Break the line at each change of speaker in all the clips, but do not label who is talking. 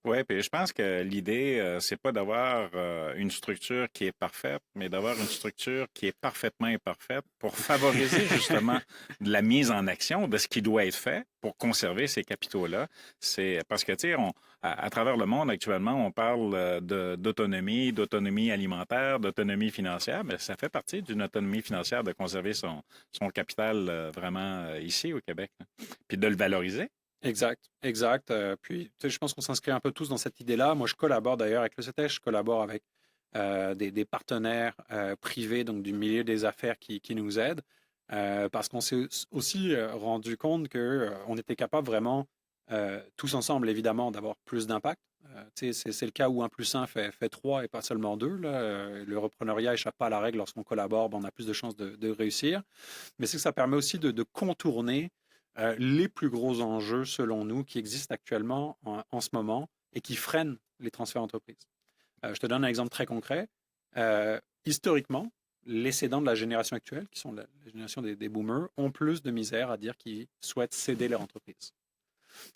Oui, puis je pense que l'idée, c'est pas d'avoir une structure qui est parfaite, mais d'avoir une structure qui est parfaitement imparfaite pour favoriser justement de la mise en action de ce qui doit être fait pour conserver ces capitaux-là. C'est parce que, tu sais, à travers le monde actuellement, on parle d'autonomie alimentaire, d'autonomie financière, mais ça fait partie d'une autonomie financière de conserver son capital vraiment ici au Québec, là. Puis de le valoriser.
Exact, exact. Puis, tu sais, je pense qu'on s'inscrit un peu tous dans cette idée-là. Moi, je collabore d'ailleurs avec le CETES, je collabore avec des partenaires privés, donc du milieu des affaires qui nous aident, parce qu'on s'est aussi rendu compte que on était capable vraiment, tous ensemble, évidemment, d'avoir plus d'impact. Tu sais, c'est le cas où un plus un fait 3 et pas seulement 2 là. Le repreneuriat échappe pas à la règle. Lorsqu'on collabore, ben, on a plus de chances de réussir. Mais c'est que ça permet aussi de contourner les plus gros enjeux, selon nous, qui existent actuellement en ce moment et qui freinent les transferts d'entreprise. Je te donne un exemple très concret. Historiquement, les cédants de la génération actuelle, qui sont la génération des boomers, ont plus de misère à dire qu'ils souhaitent céder leur entreprise.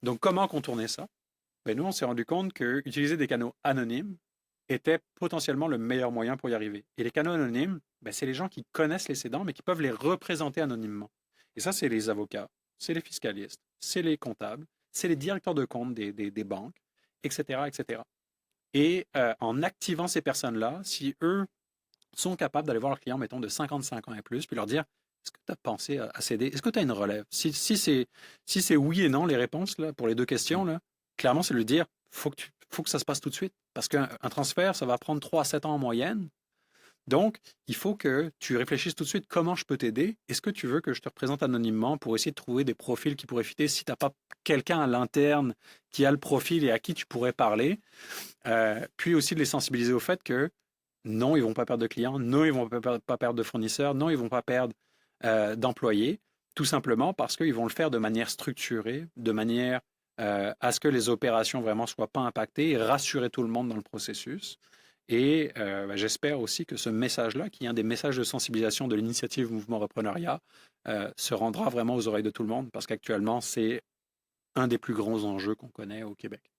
Donc, comment contourner ça? Ben, nous, on s'est rendu compte que utiliser des canaux anonymes était potentiellement le meilleur moyen pour y arriver. Et les canaux anonymes, ben, c'est les gens qui connaissent les cédants, mais qui peuvent les représenter anonymement. Et ça, c'est les avocats, c'est les fiscalistes, c'est les comptables, c'est les directeurs de compte des banques, etc., etc. Et en activant ces personnes-là, si eux sont capables d'aller voir leurs clients, mettons, de 55 ans et plus, puis leur dire, est-ce que tu as pensé à céder? Est-ce que tu as une relève? Si c'est oui et non, les réponses là, pour les deux questions, là, clairement, c'est de lui dire, faut que ça se passe tout de suite. Parce qu'un transfert, ça va prendre 3 à 7 ans en moyenne. Donc, il faut que tu réfléchisses tout de suite comment je peux t'aider. Est-ce que tu veux que je te représente anonymement pour essayer de trouver des profils qui pourraient fitter si tu n'as pas quelqu'un à l'interne qui a le profil et à qui tu pourrais parler? Puis aussi de les sensibiliser au fait que non, ils vont pas perdre de clients, non, ils vont pas perdre de fournisseurs, non, ils vont pas perdre d'employés, tout simplement parce qu'ils vont le faire de manière structurée, de manière à ce que les opérations vraiment soient pas impactées et rassurer tout le monde dans le processus. Et j'espère aussi que ce message-là, qui est un des messages de sensibilisation de l'initiative Mouvement Repreneuriat, se rendra vraiment aux oreilles de tout le monde parce qu'actuellement, c'est un des plus grands enjeux qu'on connaît au Québec.